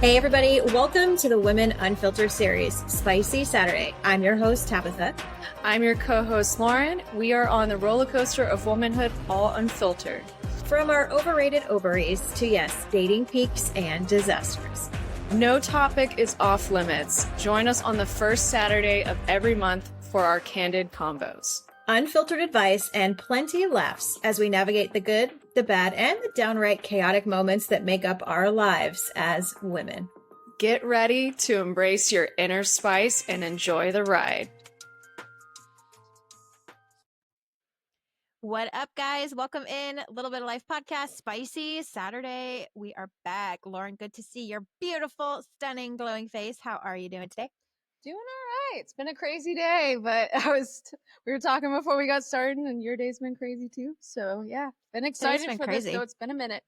Hey everybody, welcome to the Women Unfiltered series, Spicy Saturday. I'm your host, Tabitha. I'm your co-host, Lauren. We are on the roller coaster of womanhood, all unfiltered. From our overrated ovaries to, yes, dating peaks and disasters. No topic is off limits. Join us on the first Saturday of every month for our candid combos. Unfiltered advice and plenty of laughs as we navigate the good, the bad, and the downright chaotic moments that make up our lives as women. Get ready to embrace your inner spice and enjoy the ride. What up, guys? Welcome in. Little Bit of Life podcast, Spicy Saturday. We are back. Lauren, good to see your beautiful, stunning, glowing face. How are you doing today? Doing all right. It's been a crazy day, but we were talking before we got started, and your day's been crazy too. So yeah, been excited for this, though it's been a minute.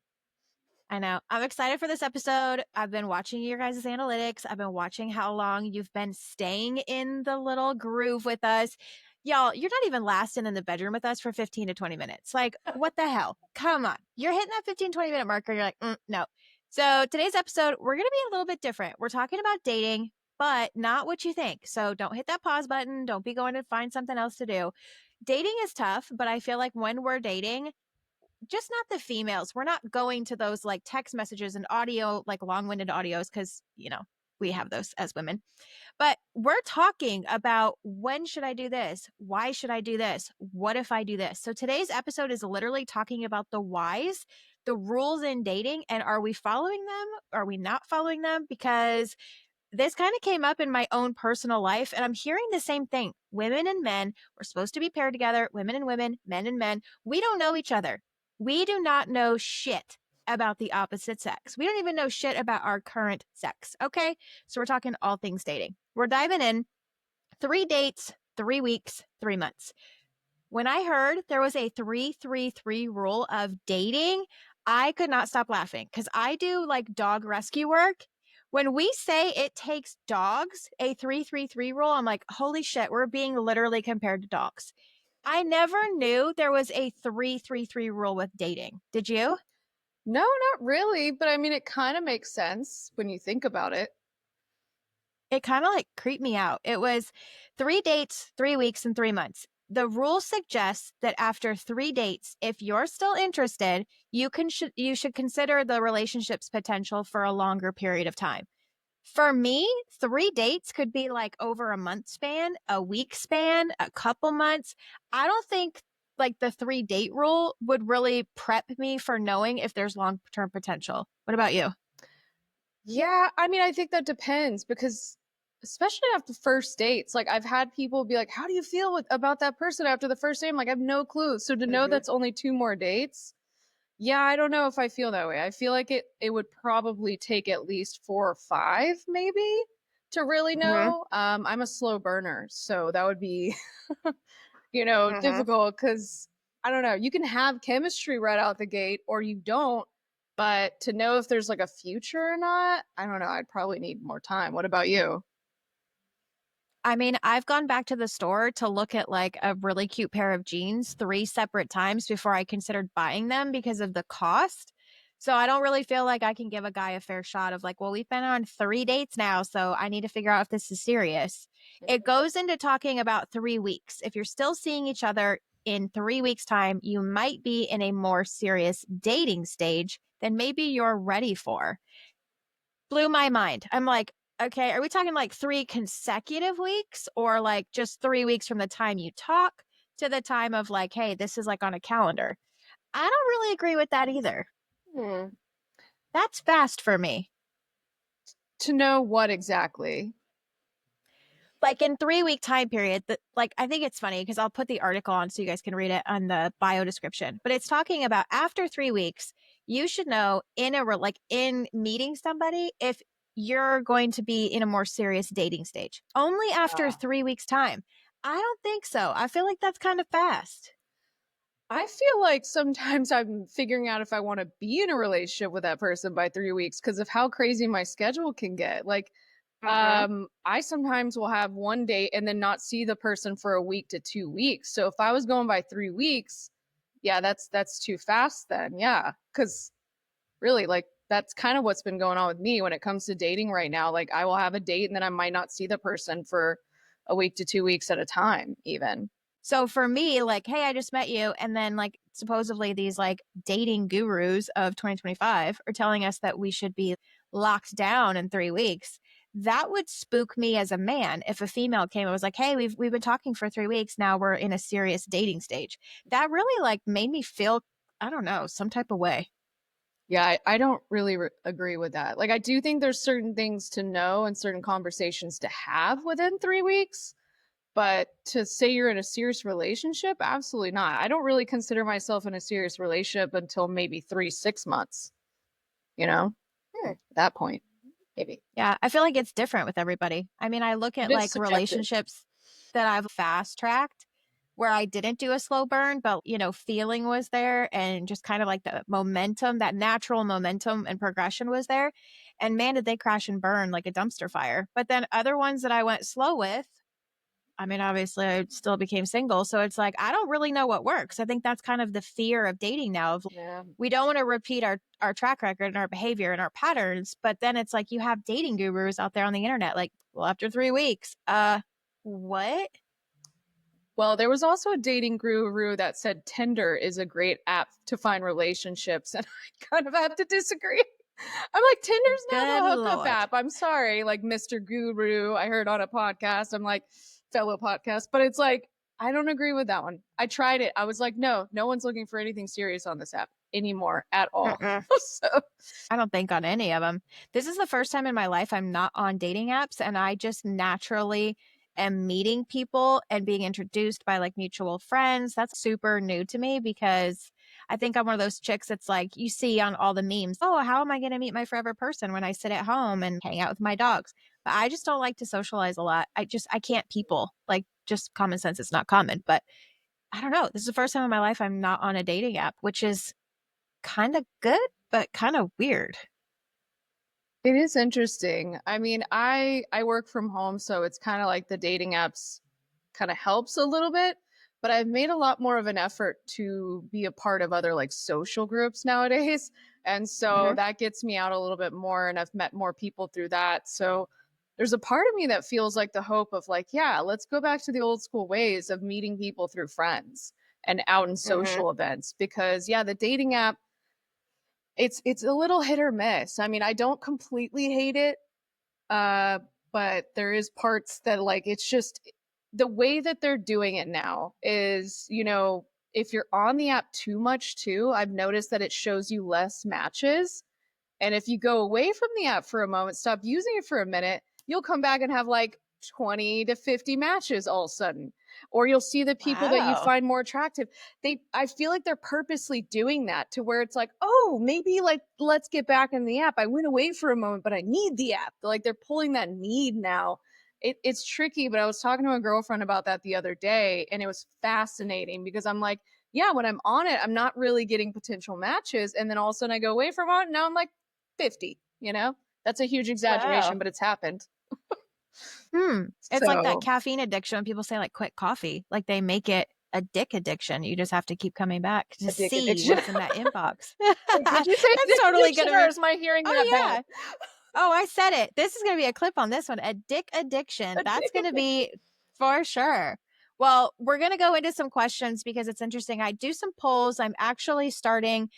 I know. I'm excited for this episode. I've been watching your guys' analytics. I've been watching how long you've been staying in the little groove with us. Y'all, you're not even lasting in the bedroom with us for 15 to 20 minutes. Like, what the hell? Come on. You're hitting that 15, 20 minute marker. You're like, no. So today's episode, we're going to be a little bit different. We're talking about dating, but not what you think. So don't hit that pause button. Don't be going to find something else to do. Dating is tough, but I feel like when we're dating, just not the females. We're not going to those like text messages and audio, like long-winded audios, because, we have those as women. But we're talking about when should I do this? Why should I do this? What if I do this? So today's episode is literally talking about the whys, the rules in dating, and are we following them? Are we not following them? Because this kind of came up in my own personal life, and I'm hearing the same thing. Women and men, we're supposed to be paired together, women and women, men and men. We don't know each other. We do not know shit about the opposite sex. We don't even know shit about our current sex. Okay. So we're talking all things dating. We're diving in 3 dates, 3 weeks, 3 months. When I heard there was a 3-3-3 rule of dating, I could not stop laughing because I do like dog rescue work. When we say it takes dogs, a 3-3-3 rule, I'm like, holy shit, we're being literally compared to dogs. I never knew there was a 3-3-3 rule with dating. Did you? No, not really. But I mean, it kind of makes sense when you think about it. It kind of like creeped me out. It was 3 dates, 3 weeks, and 3 months. The rule suggests that after 3 dates, if you're still interested, you should consider the relationship's potential for a longer period of time. For me, 3 dates could be like over a month span, a week span, a couple months. I don't think like the 3 date rule would really prep me for knowing if there's long-term potential. What about you? Yeah, I mean, I think that depends because especially after first dates, like I've had people be like, how do you feel about that person after the first date? I'm like, I have no clue. So to know that's only 2 more dates, yeah, I don't know if I feel that way. I feel like it would probably take at least 4 or 5 maybe to really know. I'm a slow burner, so that would be difficult because I don't know. You can have chemistry right out the gate or you don't, but to know if there's like a future or not, I don't know. I'd probably need more time. What about you? I mean, I've gone back to the store to look at like a really cute pair of jeans 3 separate times before I considered buying them because of the cost. So I don't really feel like I can give a guy a fair shot of like, well, we've been on 3 dates now, so I need to figure out if this is serious. It goes into talking about 3 weeks. If you're still seeing each other in 3 weeks' time, you might be in a more serious dating stage than maybe you're ready for. Blew my mind. I'm like, okay, are we talking like 3 consecutive weeks or like just 3 weeks from the time you talk to the time of like, hey, this is like on a calendar? I don't really agree with that either. That's fast for me. To know what exactly? Like in 3-week time period, like I think it's funny because I'll put the article on so you guys can read it on the bio description. But it's talking about after 3 weeks, you should know in meeting somebody if you're going to be in a more serious dating stage. Only after 3 weeks time. I don't think so. I feel like that's kind of fast. I feel like sometimes I'm figuring out if I want to be in a relationship with that person by 3 weeks because of how crazy my schedule can get. Like, I sometimes will have one date and then not see the person for a week to 2 weeks. So if I was going by 3 weeks, yeah, that's too fast then. Yeah, because really, like that's kind of what's been going on with me when it comes to dating right now. Like I will have a date and then I might not see the person for a week to 2 weeks at a time, even. So for me, like, hey, I just met you. And then, like, supposedly these like dating gurus of 2025 are telling us that we should be locked down in 3 weeks. That would spook me as a man if a female came and was like, hey, we've been talking for 3 weeks. Now we're in a serious dating stage. That really like made me feel, I don't know, some type of way. Yeah, I don't really agree with that. Like, I do think there's certain things to know and certain conversations to have within 3 weeks. But to say you're in a serious relationship, absolutely not. I don't really consider myself in a serious relationship until maybe 3, 6 months, you know, Hmm. at that point, maybe. Yeah, I feel like it's different with everybody. I mean, I look It at is like subjective. relationships that I've fast tracked where I didn't do a slow burn, but feeling was there and just kind of like the momentum, that natural momentum and progression was there. And man, did they crash and burn like a dumpster fire. But then other ones that I went slow with, I mean, obviously, I still became single. So it's like, I don't really know what works. I think that's kind of the fear of dating now. Of Yeah. we don't want to repeat our track record and our behavior and our patterns. But then it's like you have dating gurus out there on the internet, like, well, after 3 weeks, what? Well, there was also a dating guru that said Tinder is a great app to find relationships. And I kind of have to disagree. I'm like, Tinder's not Good a hookup Lord. app. I'm sorry, like Mr. Guru, I heard on a podcast. I'm like, fellow podcast, but it's like, I don't agree with that one. I tried it. I was like, no, no one's looking for anything serious on this app anymore at all. Mm-mm. So, I don't think on any of them. This is the first time in my life I'm not on dating apps and I just naturally am meeting people and being introduced by like mutual friends. That's super new to me because I think I'm one of those chicks that's like you see on all the memes, oh, how am I going to meet my forever person when I sit at home and hang out with my dogs? But I just don't like to socialize a lot. I can't people. Like just common sense, it's not common. But I don't know. This is the first time in my life I'm not on a dating app, which is kind of good, but kind of weird. it is interesting. I mean, I work from home, so it's kind of like the dating apps kind of helps a little bit, but I've made a lot more of an effort to be a part of other like social groups nowadays. And so Mhm. that gets me out a little bit more and I've met more people through that. So there's a part of me that feels like the hope of like, yeah, let's go back to the old school ways of meeting people through friends and out in Mhm. social events because yeah, the dating app it's a little hit or miss. I mean, I don't completely hate it, uh, but there is parts that like it's just the way that they're doing it now is, if you're on the app too much too, I've noticed that it shows you less matches. And if you go away from the app for a moment, stop using it for a minute, you'll come back and have like 20 to 50 matches all of a sudden. Or you'll see the people that you Wow. find more attractive. I feel like they're purposely doing that to where it's like, oh, maybe like let's get back in the app. I went away for a moment, but I need the app. Like they're pulling that need now. It's tricky, but I was talking to a girlfriend about that the other day, and it was fascinating because I'm like, yeah, when I'm on it, I'm not really getting potential matches. And then all of a sudden I go away from it. And now I'm like, 50, you know? That's a huge Wow. exaggeration, but it's happened. It's like that So caffeine addiction when people say like quit coffee, like they make it a dick addiction. You just have to keep coming back to a dick see addiction. what's in that inbox. Wait, did you say That's dick totally addiction gonna or be. is my hearing that Oh bad? yeah. Oh, I said it. This is gonna be a clip on this one. A dick addiction. A That's dick gonna addiction. be for sure. Well, we're gonna go into some questions because it's interesting. I do some polls. I'm actually starting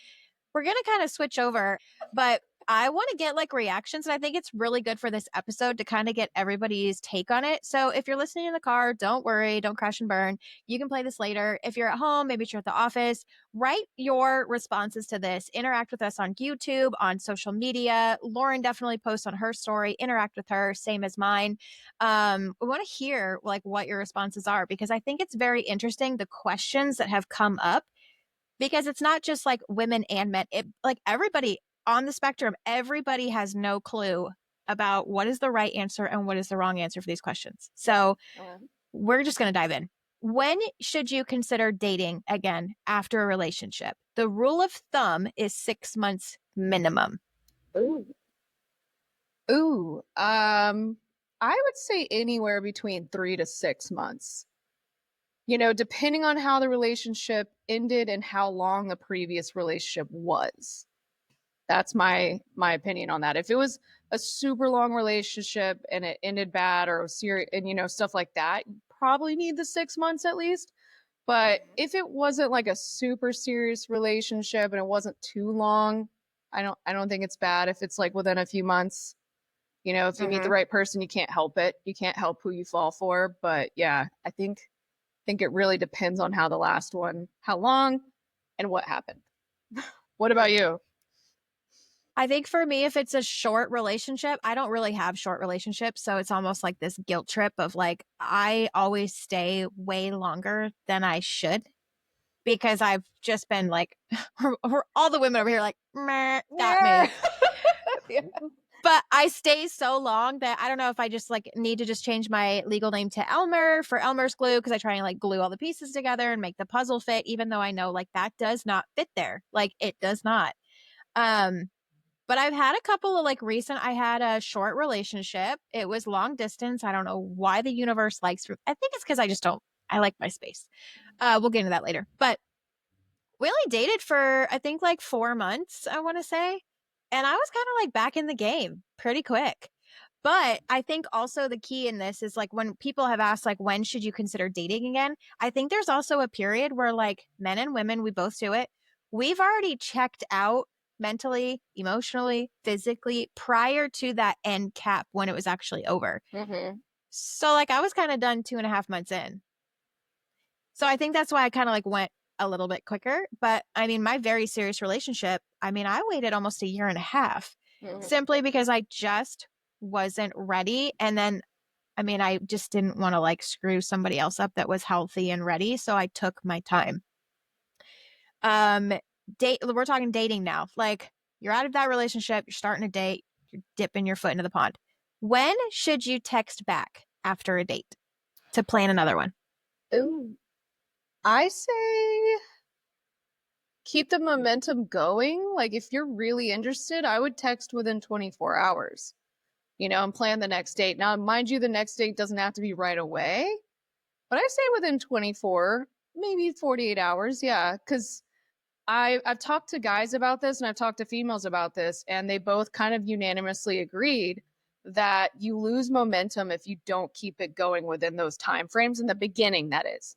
we're going to kind of switch over, but I want to get like reactions. And I think it's really good for this episode to kind of get everybody's take on it. So if you're listening in the car, don't worry, don't crash and burn. You can play this later. If you're at home, maybe you're at the office, write your responses to this. Interact with us on YouTube, on social media. Lauren definitely posts on her story. Interact with her, same as mine. We want to hear like what your responses are because I think it's very interesting the questions that have come up because it's not just like women and men. It like everybody on the spectrum, everybody has no clue about what is the right answer and what is the wrong answer for these questions. So we're just going to dive in. When should you consider dating again after a relationship? The rule of thumb is 6 months minimum. Ooh. Ooh. I would say anywhere between 3 to 6 months. Depending on how the relationship ended and how long the previous relationship was. That's my opinion on that. If it was a super long relationship and it ended bad or serious and stuff like that, you probably need the 6 months at least. But if it wasn't like a super serious relationship and it wasn't too long, I don't think it's bad if it's like within a few months. If you meet the Mm-hmm. right person, you can't help it. You can't help who you fall for. But yeah, I think it really depends on how the last one, how long, and what happened. What about you? I think for me, if it's a short relationship, I don't really have short relationships. So it's almost like this guilt trip of like, I always stay way longer than I should because I've just been like, all the women over here, like, meh, got Yeah. me. Yeah. But I stay so long that I don't know if I just like need to just change my legal name to Elmer for Elmer's glue because I try and like glue all the pieces together and make the puzzle fit, even though I know like that does not fit there. Like it does not. Um, but I've had a couple of like recent, I had a short relationship. It was long distance. I don't know why the universe likes, I think it's because I just don't, I like my space. We'll get into that later. But we only dated for, I think like 4 months, I want to say. And I was kind of like back in the game pretty quick. But I think also the key in this is like when people have asked, like, when should you consider dating again? I think there's also a period where, like, men and women, we both do it. We've already checked out mentally, emotionally, physically prior to that end cap when it was actually over. Hmm. So, like, I was kind of done 2.5 months in. So I think that's why I kind of like went a little bit quicker. But I mean, my very serious relationship, I mean, I waited almost a year and a half simply because I just wasn't ready. And then I mean, I just didn't want to like screw somebody else up that was healthy and ready. So I took my time. Um, we're talking dating now. Like you're out of that relationship, you're starting a date, you're dipping your foot into the pond. When should you text back after a date to plan another one? Ooh. I say keep the momentum going. Like if you're really interested, I would text within 24 hours, and plan the next date. Now, mind you, the next date doesn't have to be right away, but I say within 24, maybe 48 hours. Yeah, because I've talked to guys about this and I've talked to females about this, and they both kind of unanimously agreed that you lose momentum if you don't keep it going within those time frames in the beginning, that is.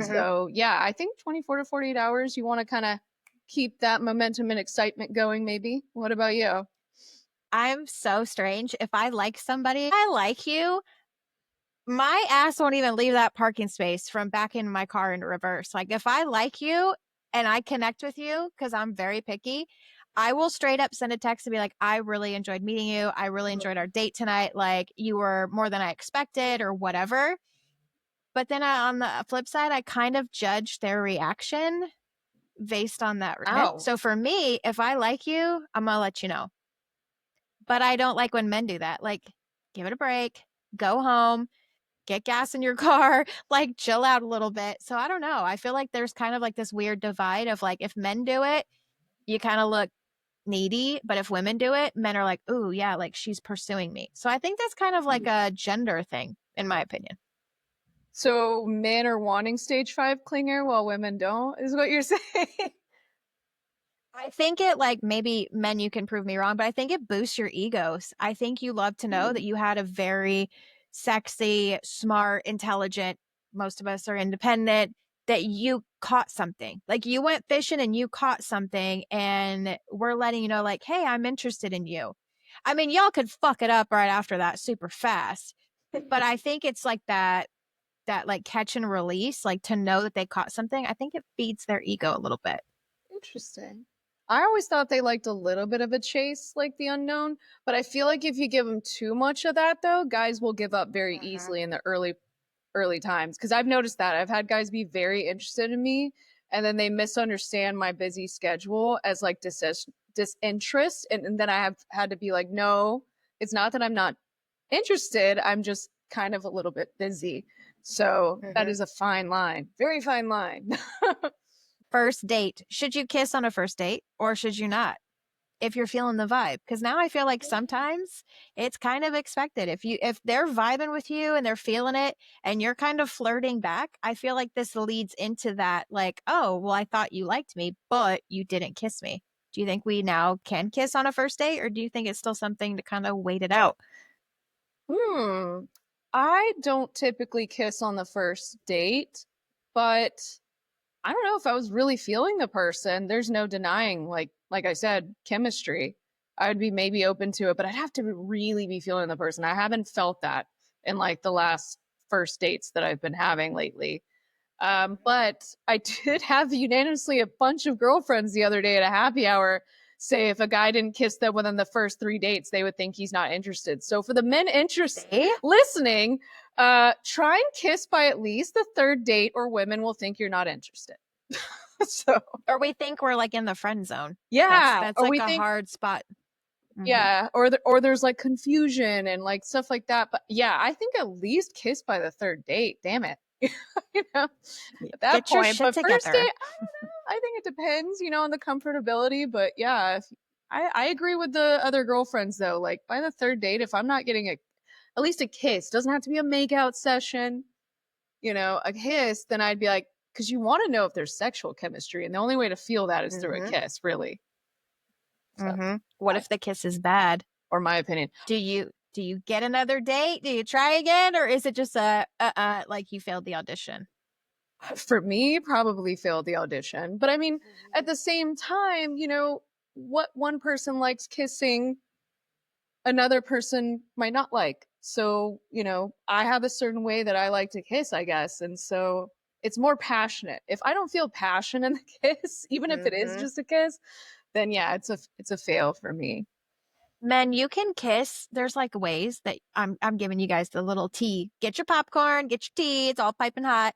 Mhm. So yeah, I think 24 to 48 hours, you want to kind of keep that momentum and excitement going, maybe. What about you? I'm so strange. If I like somebody, I like you. My ass won't even leave that parking space from back in my car in reverse. Like if I like you and I connect with you because I'm very picky, I will straight up send a text and be like, I really enjoyed meeting you. I really enjoyed our date tonight. Like you were more than I expected or whatever. But then on the flip side, I kind of judge their reaction based on that. Ow. So for me, if I like you, I'm going to let you know. But I don't like when men do that. Like, give it a break, go home, get gas in your car, like chill out a little bit. So I don't know. I feel like there's kind of like this weird divide of like if men do it, you kind of look needy, but if women do it, men are like, "Ooh, yeah, like she's pursuing me." So I think that's kind of like a gender thing in my opinion. So men are wanting stage five clinger while women don't, is what you're saying? I think it like maybe men, you can prove me wrong, but I think it boosts your egos. I think you love to know that you had a very sexy, smart, intelligent, most of us are independent, that you caught something. Like you went fishing and you caught something, and we're letting you know, like, hey, I'm interested in you. I mean, y'all could fuck it up right after that super fast, but I think it's like that like catch and release, like to know that they caught something. I think it feeds their ego a little bit. Interesting. I always thought they liked a little bit of a chase, like the unknown, but I feel like if you give them too much of that, though, guys will give up very Mhm. easily in the early times. Because I've noticed that I've had guys be very interested in me, and then they misunderstand my busy schedule as like disinterest, and then I have had to be like, no, it's not that I'm not interested. I'm just kind of a little bit busy. So that Mhm. is a fine line, very fine line. First date. Should you kiss on a first date or should you not? If you're feeling the vibe. Because now I feel like sometimes it's kind of expected. If they're vibing with you and they're feeling it and you're kind of flirting back, I feel like this leads into that, like, oh, well, I thought you liked me, but you didn't kiss me. Do you think we now can kiss on a first date, or do you think it's still something to kind of wait it out? Hmm. I don't typically kiss on the first date, but I don't know if I was really feeling the person. There's no denying, like I said, chemistry. I'd be maybe open to it, but I'd have to really be feeling the person. I haven't felt that in like the last first dates that I've been having lately. But I did have unanimously a bunch of girlfriends the other day at a happy hour say if a guy didn't kiss them within the first 3 dates, they would think he's not interested. So for the men interest See? listening, try and kiss by at least the third date, or women will think you're not interested. So Or we think we're like in the friend zone. That's yeah, that's or like we a think hard spot. Hmm. yeah, or there's like confusion and like stuff like that. But yeah, I think at least kiss by the third date. Damn it, you know, at that Get your point. shit But first date, together. I think it depends, on the comfortability. But yeah, if, I agree with the other girlfriends though. Like by the third date, if I'm not getting at least a kiss, doesn't have to be a makeout session, a kiss, then I'd be like, because you want to know if there's sexual chemistry, and the only way to feel that is through a Hmm. kiss, really. So, What if the kiss is bad? or my opinion. Do you get another date? Do you try again, or is it just a like you failed the audition? For me, probably failed the audition. But I mean, at the same time, what one person likes kissing, another person might not like. So, I have a certain way that I like to kiss, I guess. And so it's more passionate. If I don't feel passion in the kiss, even if it is Mm-hmm. just a kiss, then yeah, it's a fail for me. Men, you can kiss. There's like ways that I'm giving you guys the little tea. Get your popcorn, get your tea. It's all piping hot.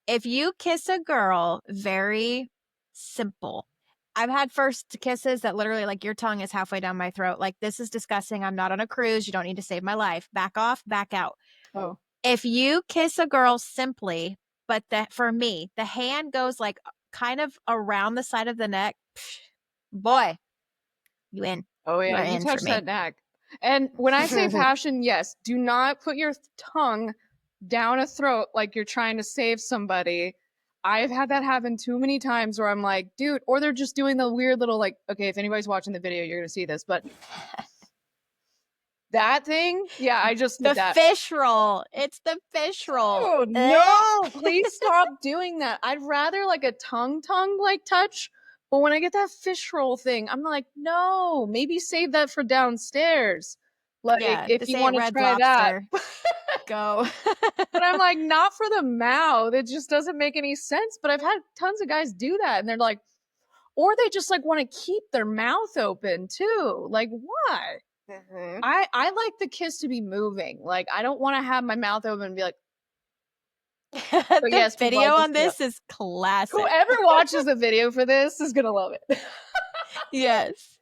If you kiss a girl, very simple. I've had first kisses that literally like your tongue is halfway down my throat. Like this is disgusting. I'm not on a cruise. You don't need to save my life. Back off, back out. Oh, If you kiss a girl simply, but that for me, the hand goes like kind of around the side of the neck, boy, you in. oh You yeah, are you in for touched me. that neck. And when I say passion, yes, do not put your tongue down a throat like you're trying to save somebody. I've had that happen too many times where I'm like, dude, or they're just doing the weird little like, okay, if anybody's watching the video, you're gonna see this, but that thing, yeah, I just did The that. fish roll. It's the fish roll. Oh Eh. no, please stop doing that. I'd rather like a tongue like touch, but when I get that fish roll thing, I'm like, no, maybe save that for downstairs. Like Yeah, if this you ain't want to Red try that. Lobster. Go. But I'm like, not for the mouth. It just doesn't make any sense. But I've had tons of guys do that, and they're like, or they just like want to keep their mouth open too. Like, why? Mhm. I like the kiss to be moving. Like, I don't want to have my mouth open and be like, so The yes, people, I video just on this is classic. whoever watches the video for this is gonna love it. Yes.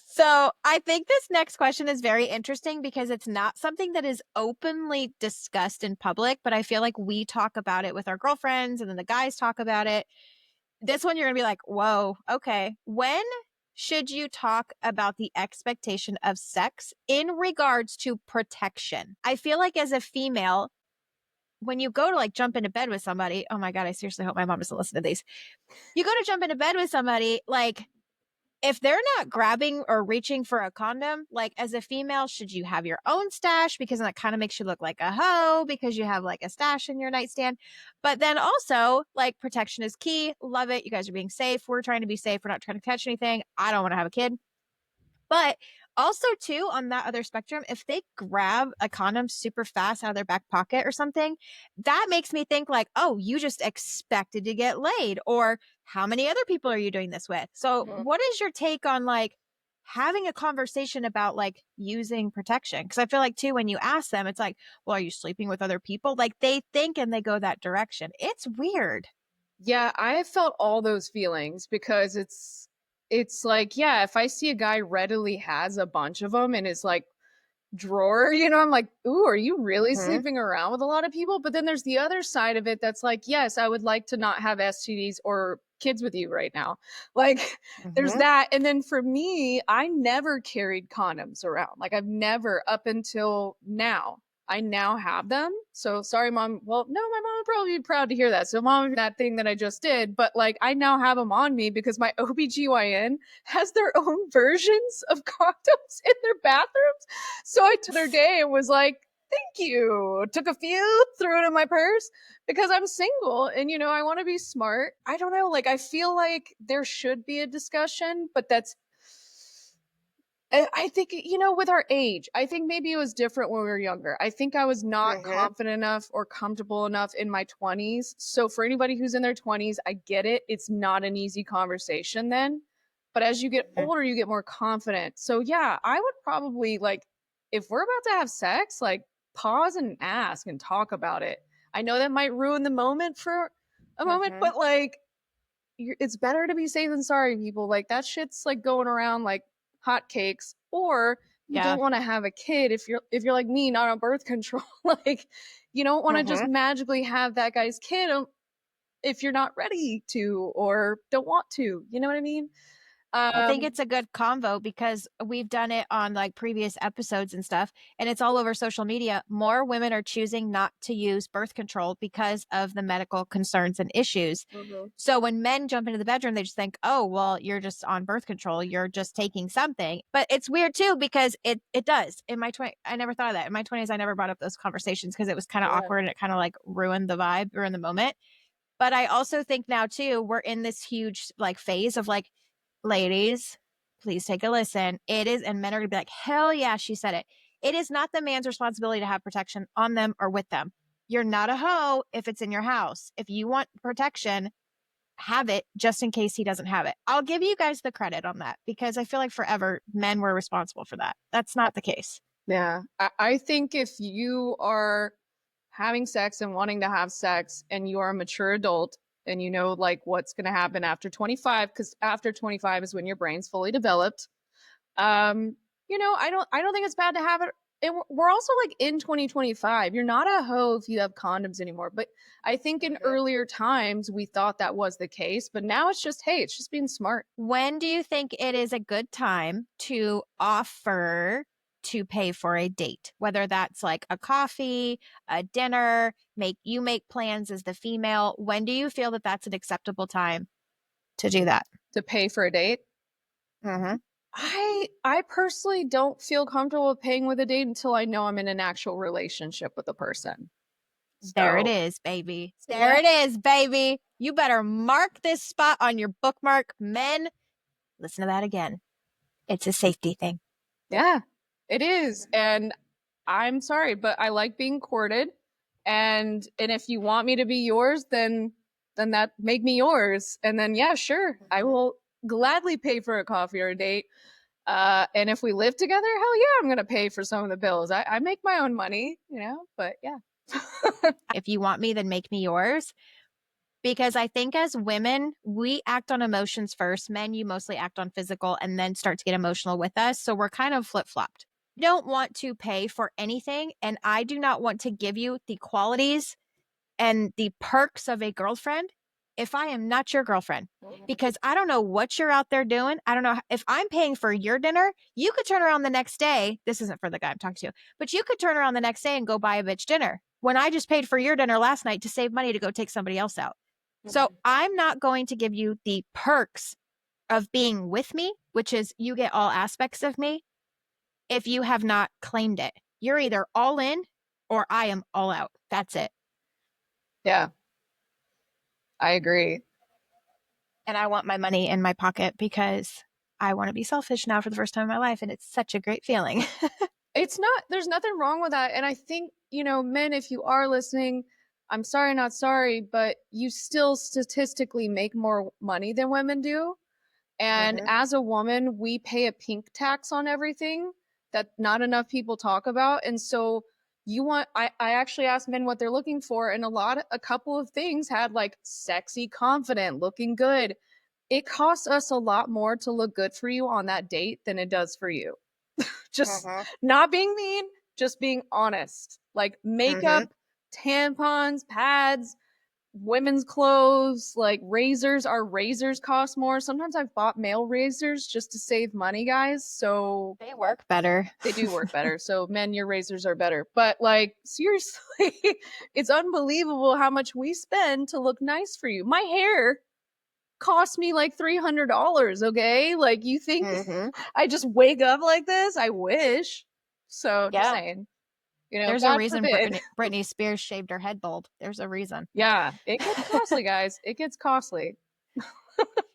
So I think this next question is very interesting because it's not something that is openly discussed in public, but I feel like we talk about it with our girlfriends and then the guys talk about it. This one, you're going to be like, whoa, okay. When should you talk about the expectation of sex in regards to protection? I feel like as a female, when you go to like jump into bed with somebody, oh my God, I seriously hope my mom doesn't listen to these. You go to jump into bed with somebody, like if they're not grabbing or reaching for a condom, like as a female, should you have your own stash? Because that kind of makes you look like a hoe because you have like a stash in your nightstand. But then also, like protection is key. Love it. You guys are being safe. We're trying to be safe. We're not trying to catch anything. I don't want to have a kid. But also, too, on that other spectrum, if they grab a condom super fast out of their back pocket or something, that makes me think like, oh, you just expected to get laid, or how many other people are you doing this with? So, Mhm. what is your take on like having a conversation about like using protection? Because I feel like, too, when you ask them, it's like, well, are you sleeping with other people? Like they think and they go that direction. It's weird. Yeah, I have felt all those feelings because it's like, yeah, if I see a guy readily has a bunch of them in his like drawer, I'm like, ooh, are you really Hmm. sleeping around with a lot of people? But then there's the other side of it that's like, yes, I would like to not have STDs or kids with you right now. Like, there's Hmm. that. And then for me, I never carried condoms around. Like, I've never up until now. I now have them. So sorry, mom. Well, no, my mom would probably be proud to hear that. So mom, that thing that I just did, but like I now have them on me because my OBGYN has their own versions of condoms in their bathrooms. So I took their day and was like, thank you. Took a few, threw it in my purse because I'm single and I want to be smart. I don't know. Like I feel like there should be a discussion, but that's I think, with our age, I think maybe it was different when we were younger. I think I was not Mhm. confident enough or comfortable enough in my 20s. So, for anybody who's in their 20s, I get it. It's not an easy conversation then. But as you get Mhm. older, you get more confident. So, yeah, I would probably like, if we're about to have sex, like pause and ask and talk about it. I know that might ruin the moment for a moment, Mhm. but like, it's better to be safe than sorry, people. Like that shit's like going around like hotcakes. Or you Yeah. don't want to have a kid if you're like me, not on birth control. Like you don't want to just Mhm. magically have that guy's kid if you're not ready to or don't want to. You know what I mean? I think Um, it's a good convo because we've done it on like previous episodes and stuff, and it's all over social media. More women are choosing not to use birth control because of the medical concerns and issues. mhm, So when men jump into the bedroom, they just think, "Oh, well, you're just on birth control. You're just taking something." But it's weird too because it does. In my 20s, I never thought of that. In my 20s, I never brought up those conversations because it was kind of yeah. awkward and it kind of like ruined the vibe, ruined the moment. But I also think now too, we're in this huge like phase of like, ladies, please take a listen. It is, and men are gonna be like, hell yeah, she said it. It is not the man's responsibility to have protection on them or with them. You're not a hoe if it's in your house. If you want protection, have it just in case he doesn't have it. I'll give you guys the credit on that because I feel like forever men were responsible for that. That's not the case. Yeah. I think if you are having sex and wanting to have sex and you are a mature adult and you know like what's going to happen after 25, because after 25 is when your brain's fully developed. um I don't think it's bad to have it. And we're also like in 2025, you're not a hoe if you have condoms anymore. But I think in Mhm. earlier times we thought that was the case, but now it's just, hey, it's just being smart. When do you think it is a good time to offer to pay for a date? Whether that's like a coffee, a dinner, make plans as the female. When do you feel that that's an acceptable time to do that? To pay for a date, Hmm. I personally don't feel comfortable with paying with a date until I know I'm in an actual relationship with the person. There it So, is, baby. There yeah. it is, baby. You better mark this spot on your bookmark. Men, listen to that again. It's a safety thing. Yeah, it is. And I'm sorry, but I like being courted. And if you want me to be yours, then that make me yours. And then yeah, sure. I will gladly pay for a coffee or a date. And if we live together, hell yeah, I'm gonna pay for some of the bills. I make my own money, but yeah. If you want me, then make me yours. Because I think as women, we act on emotions first. Men, you mostly act on physical and then start to get emotional with us. So we're kind of flip flopped. Don't want to pay for anything. And I do not want to give you the qualities and the perks of a girlfriend if I am not your girlfriend. Because I don't know what you're out there doing. I don't know if I'm paying for your dinner, you could turn around the next day. This isn't for the guy I'm talking to, but you could turn around the next day and go buy a bitch dinner when I just paid for your dinner last night to save money to go take somebody else out. So I'm not going to give you the perks of being with me, which is you get all aspects of me if you have not claimed it. You're either all in or I am all out. That's it. Yeah, I agree. And I want my money in my pocket because I want to be selfish now for the first time in my life. And it's such a great feeling. It's not, there's nothing wrong with that. And I think, men, if you are listening, I'm sorry, not sorry, but you still statistically make more money than women do. And Mhm. as a woman, we pay a pink tax on everything that not enough people talk about. And so I actually asked men what they're looking for, and a couple of things had like sexy, confident, looking good. It costs us a lot more to look good for you on that date than it does for you. Just Mhm. not being mean, just being honest. Like Mhm. makeup, tampons, pads, women's clothes, like razors. Our razors cost more. Sometimes I've bought male razors just to save money, guys. So They work better. they do work better. So men, your razors are better. But like seriously, it's unbelievable how much we spend to look nice for you. My hair cost me like $300, okay? Like you think Mm-hmm. I just wake up like this? I wish. So just Yeah. saying, There's a God reason forbid. Britney Spears shaved her head bald. There's a reason. Yeah, it gets costly, guys. It gets costly.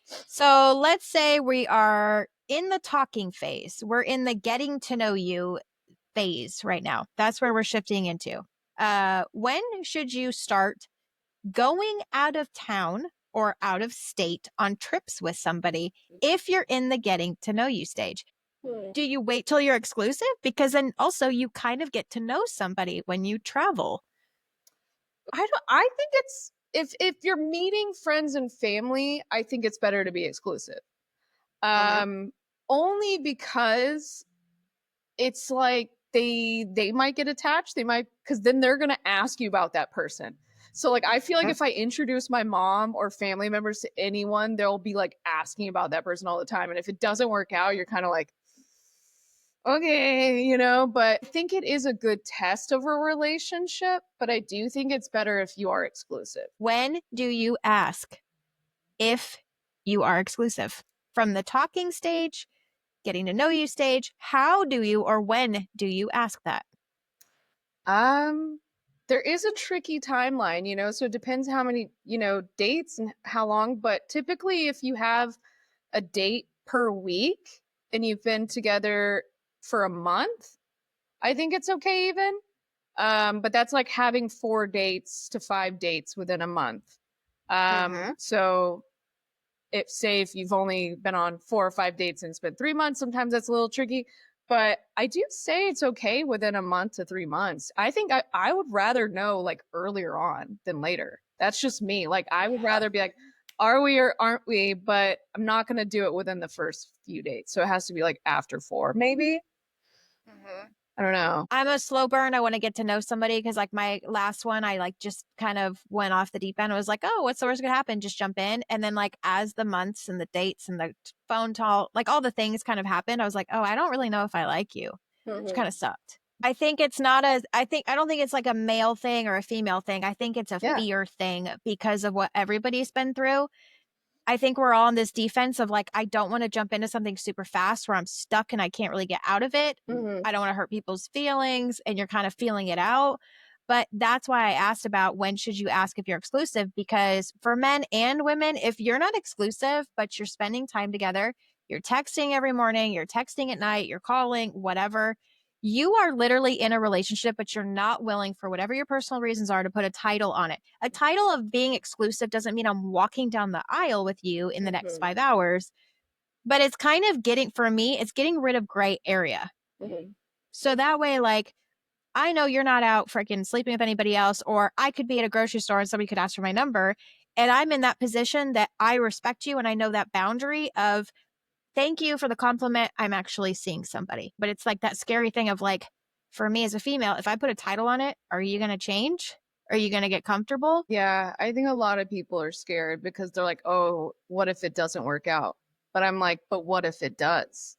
So let's say we are in the talking phase. We're in the getting to know you phase right now. That's where we're shifting into. When should you start going out of town or out of state on trips with somebody if you're in the getting to know you stage? Do you wait till you're exclusive? Because then also you kind of get to know somebody when you travel. I think it's if you're meeting friends and family, I think it's better to be exclusive. Mm-hmm. Um Only because it's like they might get attached, they might, because then they're going to ask you about that person. So like I feel like if I introduce my mom or family members to anyone, they'll be like asking about that person all the time, and if it doesn't work out, you're kind of like, okay, but I think it is a good test of a relationship, but I do think it's better if you are exclusive. When do you ask if you are exclusive? From the talking stage, getting to know you stage, how do you or when do you ask that? Um, there is a tricky timeline, so it depends how many, dates and how long, but typically if you have a date per week and you've been together for a month, I think it's okay even. But that's like having 4 dates to 5 dates within a month. Mm-hmm. So if you've only been on 4 or 5 dates and it's been 3 months, sometimes that's a little tricky. But I do say it's okay within a month to 3 months. I think I would rather know like earlier on than later. That's just me. Like I would rather be like, are we or aren't we? But I'm not gonna do it within the first few dates. So it has to be like after 4, maybe. Mm-hmm. I don't know. I'm a slow burn. I want to get to know somebody because, like, my last one, I like just kind of went off the deep end. I was like, oh, what's the worst gonna happen? Just jump in. And then, like, as the months and the dates and the phone call, like, all the things kind of happened, I was like, oh, I don't really know if I like you, which kind of sucked. I think it's not as, I don't think it's like a male thing or a female thing. I think it's a Yeah. fear thing because of what everybody's been through. I think we're all on this defense of like, I don't want to jump into something super fast where I'm stuck and I can't really get out of it. Mm-hmm. I don't want to hurt people's feelings and you're kind of feeling it out. But that's why I asked about when should you ask if you're exclusive, because for men and women, if you're not exclusive, but you're spending time together, you're texting every morning, you're texting at night, you're calling, whatever, you are literally in a relationship, but you're not willing, for whatever your personal reasons are, to put a title on it. A title of being exclusive doesn't mean I'm walking down the aisle with you in the next 5 hours, but it's kind of getting, for me, it's getting rid of gray area. Mm-hmm. So that way, like, I know you're not out freaking sleeping with anybody else, or I could be at a grocery store and somebody could ask for my number. And I'm in that position that I respect you and I know that boundary of, thank you for the compliment. I'm actually seeing somebody. But it's like that scary thing of like, for me as a female, if I put a title on it, are you going to change? Are you going to get comfortable? Yeah, I think a lot of people are scared because they're like, oh, what if it doesn't work out? But I'm like, but what if it does?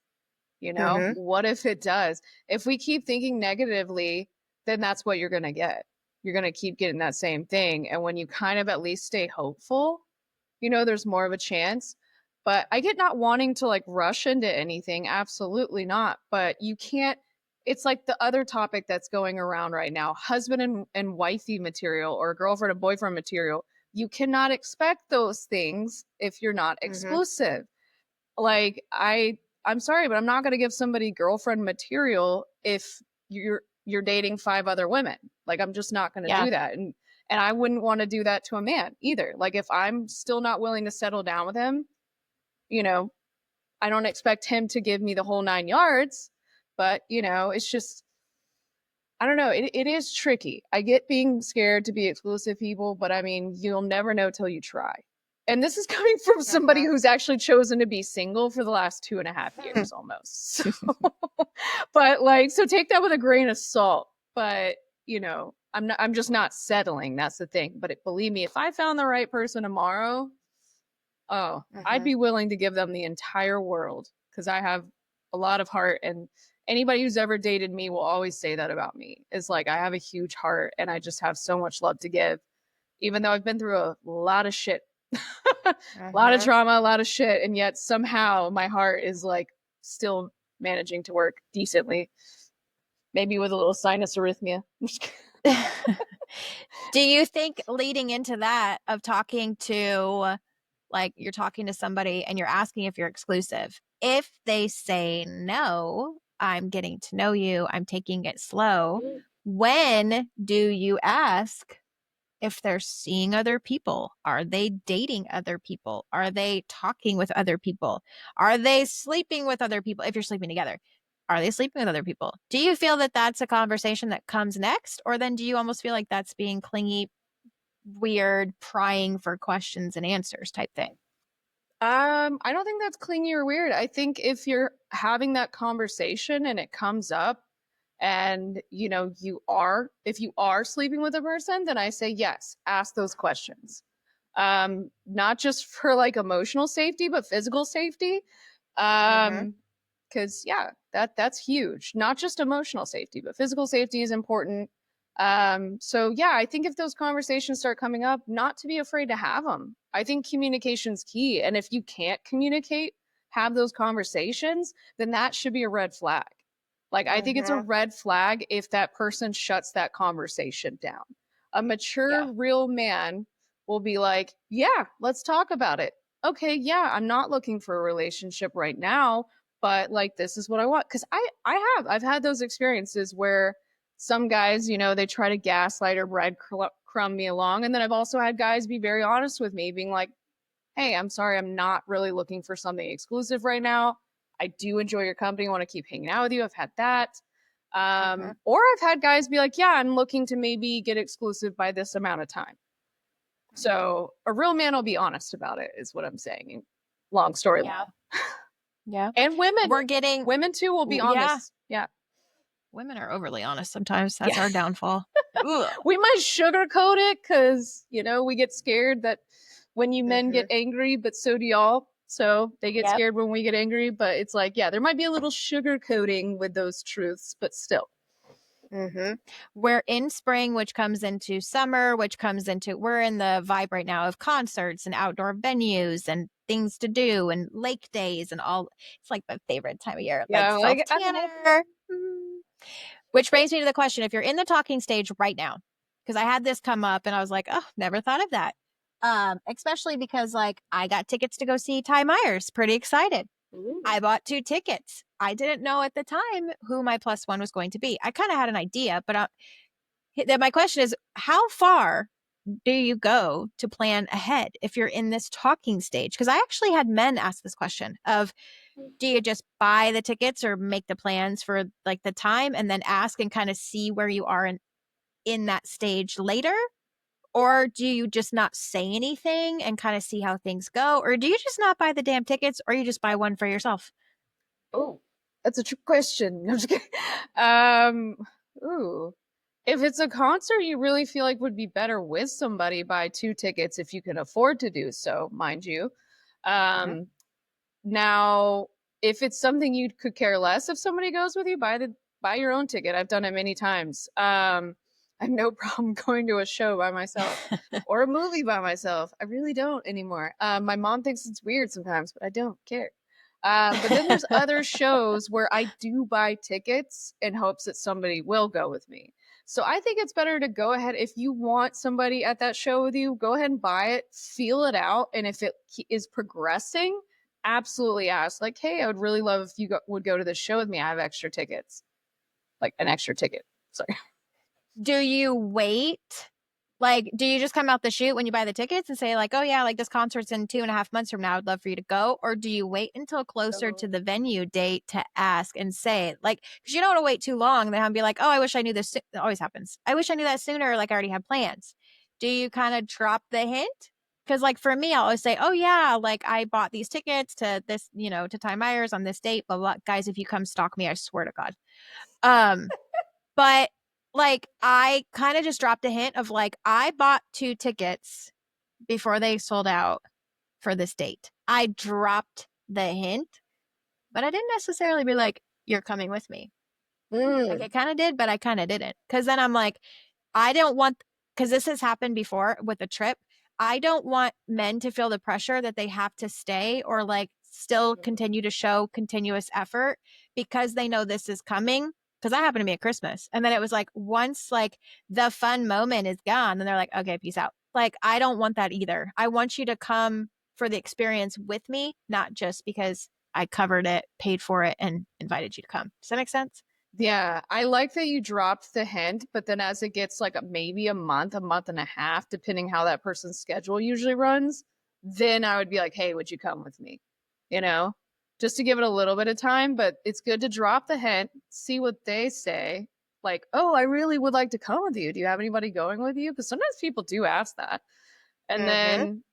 Mm-hmm. What if it does? If we keep thinking negatively, then that's what you're going to get. You're going to keep getting that same thing. And when you kind of at least stay hopeful, there's more of a chance. But I get not wanting to like rush into anything. Absolutely not. But you can't, it's like the other topic that's going around right now, husband and wifey material or girlfriend and boyfriend material. You cannot expect those things if you're not Mm-hmm. exclusive. Like I'm sorry, but I'm not going to give somebody girlfriend material if you're dating 5 other women. Like I'm just not going to Yeah. do that. And I wouldn't want to do that to a man either. Like if I'm still not willing to settle down with him, you know, I don't expect him to give me the whole 9 yards, but it's just I don't know. It is tricky. I get being scared to be exclusive people, but I mean, you'll never know till you try. And this is coming from somebody who's actually chosen to be single for the last 2.5 years almost. So, but like, so take that with a grain of salt. But, I'm just not settling. That's the thing. But believe me, if I found the right person tomorrow, oh, I'd Mhm. be willing to give them the entire world because I have a lot of heart. And anybody who's ever dated me will always say that about me. It's like I have a huge heart and I just have so much love to give, even though I've been through a lot of shit, a lot of Mhm. trauma, a lot of shit. And yet somehow my heart is like still managing to work decently, maybe with a little sinus arrhythmia. Do you think leading into that of talking to, like, you're talking to somebody and you're asking if you're exclusive, if they say no, I'm getting to know you, I'm taking it slow, when do you ask if they're seeing other people? Are they dating other people? Are they talking with other people? Are they sleeping with other people? If you're sleeping together, are they sleeping with other people? Do you feel that that's a conversation that comes next? Or then do you almost feel like that's being clingy, weird, prying for questions and answers type thing? I don't think that's clingy or weird. I think if you're having that conversation and it comes up and if you are sleeping with a person, then I say yes, ask those questions. Not just for like emotional safety, but physical safety. Mm-hmm. Um, because yeah, that's huge. Not just emotional safety, but physical safety is important. So yeah, I think if those conversations start coming up, not to be afraid to have them. I think communication's key. And if you can't communicate, have those conversations, then that should be a red flag. Like, I think it's a Mm-hmm. red flag if that person shuts that conversation down. A Yeah. mature, real man will be like, yeah, let's talk about it. Okay, yeah, I'm not looking for a relationship right now, but like this is what I want. Cause I've had those experiences where some guys, they try to gaslight or breadcrumb me along. And then I've also had guys be very honest with me, being like, hey, I'm sorry, I'm not really looking for something exclusive right now. I do enjoy your company, want to keep hanging out with you. I've had that. Mm-hmm. Or I've had guys be like, yeah, I'm looking to maybe get exclusive by this amount of time. So a real man will be honest about it, is what I'm saying. Long story Yeah. long. Yeah. And women, We're getting, women too will be yeah. honest. Yeah. Women are overly honest sometimes. That's Yeah. our downfall. Ugh. We might sugarcoat it because, we get scared that when you men get Mm-hmm. angry, but so do y'all. So they get Yep. scared when we get angry. But it's like, yeah, there might be a little sugarcoating with those truths, but still. Mm-hmm. We're in spring, which comes into summer, we're in the vibe right now of concerts and outdoor venues and things to do and lake days and all. It's like my favorite time of year, like Yeah, self like I love it. tanner. Which brings me to the question, if you're in the talking stage right now, because I had this come up and I was like, oh, never thought of that. Especially because like I got tickets to go see Ty Myers, pretty excited. Ooh. I bought 2 tickets. I didn't know at the time who my plus one was going to be. I kind of had an idea, but my question is, how far do you go to plan ahead if you're in this talking stage? Because I actually had men ask this question of, do you just buy the tickets or make the plans for like the time and then ask and kind of see where you are in that stage later? Or do you just not say anything and kind of see how things go? Or do you just not buy the damn tickets or you just buy one for yourself? Oh, that's a trick question. I'm just kidding. Um, ooh. If it's a concert you really feel like would be better with somebody, buy 2 tickets if you can afford to do so, mind you. Mm-hmm. Um, Now, if it's something you could care less if somebody goes with you, buy your own ticket. I've done it many times. I have no problem going to a show by myself or a movie by myself. I really don't anymore. My mom thinks it's weird sometimes, but I don't care. But then there's other shows where I do buy tickets in hopes that somebody will go with me. So I think it's better to go ahead if you want somebody at that show with you, go ahead and buy it, feel it out, and if it is progressing, absolutely ask like, hey, I would really love if you would go to this show with me. I have extra tickets, like an extra ticket. Sorry. Do you wait? Like, do you just come out the chute when you buy the tickets and say, like, oh, yeah, like this concert's in 2.5 months from now. I'd love for you to go? Or do you wait until closer to the venue date to ask and say, like, because you don't want to wait too long. Then I'll be like, oh, I wish I knew this. It always happens. I wish I knew that sooner. Like, I already had plans. Do you kind of drop the hint? Because, like, for me, I'll always say, oh, yeah, like I bought these tickets to this, to Ty Myers on this date. But guys, if you come stalk me, I swear to God. Um, but Like, I kind of just dropped a hint of like, I bought 2 tickets before they sold out for this date. I dropped the hint, but I didn't necessarily be like, you're coming with me. Like, I kind of did, but I kind of didn't. Because then I'm like, I don't want, because this has happened before with a trip. I don't want men to feel the pressure that they have to stay or like still continue to show continuous effort because they know this is coming. Because that happened to me at Christmas. And then it was like, once like the fun moment is gone, then they're like, okay, peace out. Like, I don't want that either. I want you to come for the experience with me, not just because I covered it, paid for it, and invited you to come. Does that make sense? Yeah, I like that you dropped the hint, but then as it gets like maybe a month and a half, depending how that person's schedule usually runs, then I would be like, hey, would you come with me? You know, just to give it a little bit of time, but it's good to drop the hint, see what they say. Like, oh, I really would like to come with you. Do you have anybody going with you? Because sometimes people do ask that. And Mm-hmm. then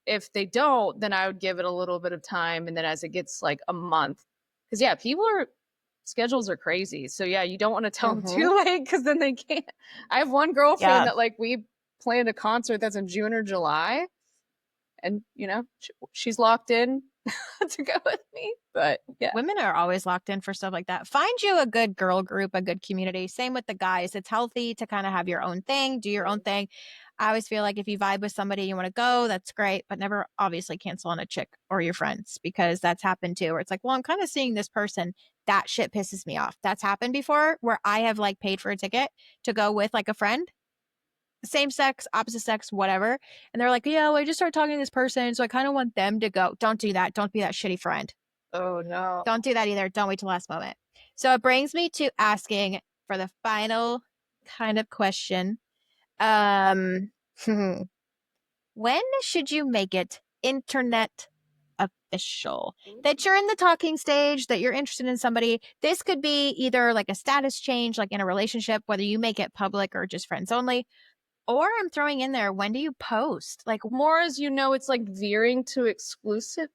if they don't, then I would give it a little bit of time. And then as it gets like a month, because yeah, people are schedules are crazy. So yeah, you don't want to tell them Mm-hmm. too late because then they can't. I have one girlfriend Yeah. that like we planned a concert that's in June or July, and she's locked in to go with me. But yeah, Women are always locked in for stuff like that. Find you a good girl group, a good community. Same with the guys. It's healthy to kind of have your own thing, do your own thing. I always feel like if you vibe with somebody, you want to go, that's great, but never obviously cancel on a chick or your friends because that's happened too. Where it's like, well, I'm kind of seeing this person. That shit pisses me off. That's happened before where I have like paid for a ticket to go with like a friend, same sex, opposite sex, whatever. And they're like, yeah, well, I just started talking to this person. So I kind of want them to go. Don't do that. Don't be that shitty friend. oh no. Don't do that either. Don't wait till last moment. So it brings me to asking for the final kind of question. Um, when should you make it internet official that you're in the talking stage, that you're interested in somebody? This could be either like a status change, like in a relationship, whether you make it public or just friends only. Or I'm throwing in there, when do you post? Like, More as you know, it's like veering to exclusivity.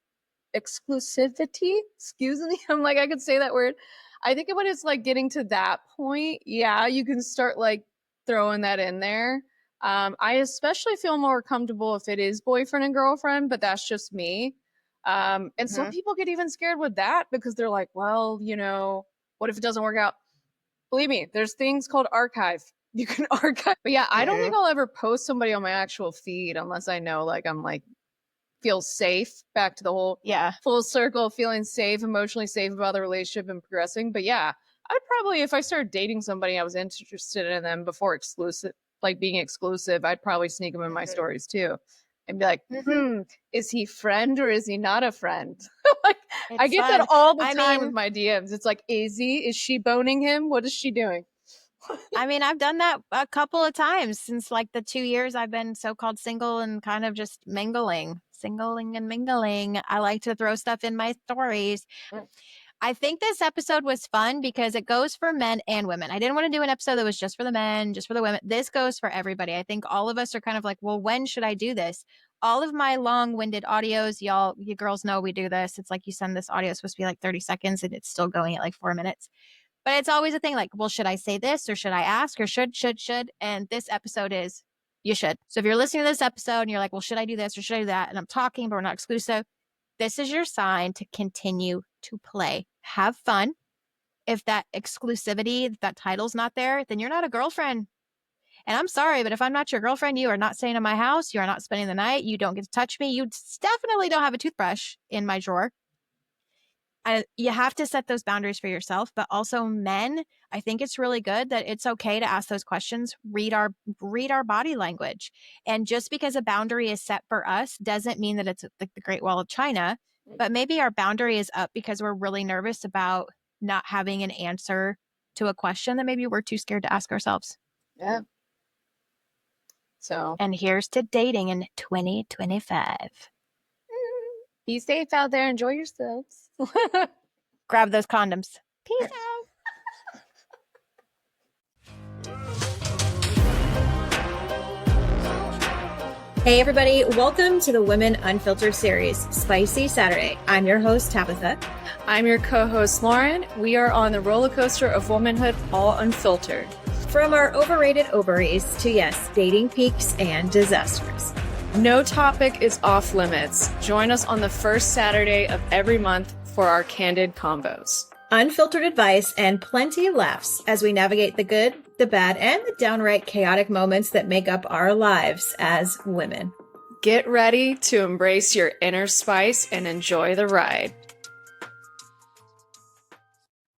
Excuse me. I'm like, I could say that word. I think when it's like getting to that point, yeah, you can start like throwing that in there. I especially feel more comfortable if it is boyfriend and girlfriend, but that's just me. And some mm-hmm, people get even scared with that because they're like, well, what if it doesn't work out? Believe me, there's things called archive. You can archive. But yeah, I don't mm-hmm. think I'll ever post somebody on my actual feed unless I know like I'm like feel safe. Back to the whole Yeah. full circle, feeling safe, emotionally safe about the relationship and progressing. But yeah, I'd probably, if I started dating somebody I was interested in them before exclusive, like being exclusive, I'd probably sneak them in my Mm-hmm. stories too and be like, Mm-hmm. is he friend or is he not a friend? Like, I It's get that fun. all the I time with mean, my DMs. It's like, is she boning him? What is she doing? I've done that a couple of times since like the 2 years I've been so-called single and kind of just singling and mingling. I like to throw stuff in my stories. I think this episode was fun because it goes for men and women. I didn't want to do an episode that was just for the men, just for the women. This goes for everybody. I think all of us are kind of like, well, when should I do this? All of my long-winded audios, y'all, you girls know we do this. It's like you send this audio, it's supposed to be like 30 seconds and it's still going at like 4 minutes. But it's always a thing like, well, should I say this or should I ask or should? And this episode is you should. So if you're listening to this episode and you're like, well, should I do this or should I do that? And I'm talking, but we're not exclusive. This is your sign to continue to play. Have fun. If that exclusivity, if that title's not there, then you're not a girlfriend. And I'm sorry, but if I'm not your girlfriend, you are not staying in my house. You are not spending the night. You don't get to touch me. You definitely don't have a toothbrush in my drawer. You have to set those boundaries for yourself, but also men, I think it's really good that it's okay to ask those questions, read our body language. And just because a boundary is set for us doesn't mean that it's like the Great Wall of China, but maybe our boundary is up because we're really nervous about not having an answer to a question that maybe we're too scared to ask ourselves. Yeah. So And here's to dating in 2025. be safe out there. Enjoy yourselves. Grab those condoms. Peace out. Hey, everybody. Welcome to the Women Unfiltered series, Spicy Saturday. I'm your host, Tabitha. I'm your co-host, Lauren. We are on the roller coaster of womanhood, all unfiltered. From our overrated ovaries to, yes, dating peaks and disasters. No topic is off limits. Join us on the first Saturday of every month for our candid combos. Unfiltered advice and plenty of laughs as we navigate the good, the bad, and the downright chaotic moments that make up our lives as women. Get ready to embrace your inner spice and enjoy the ride.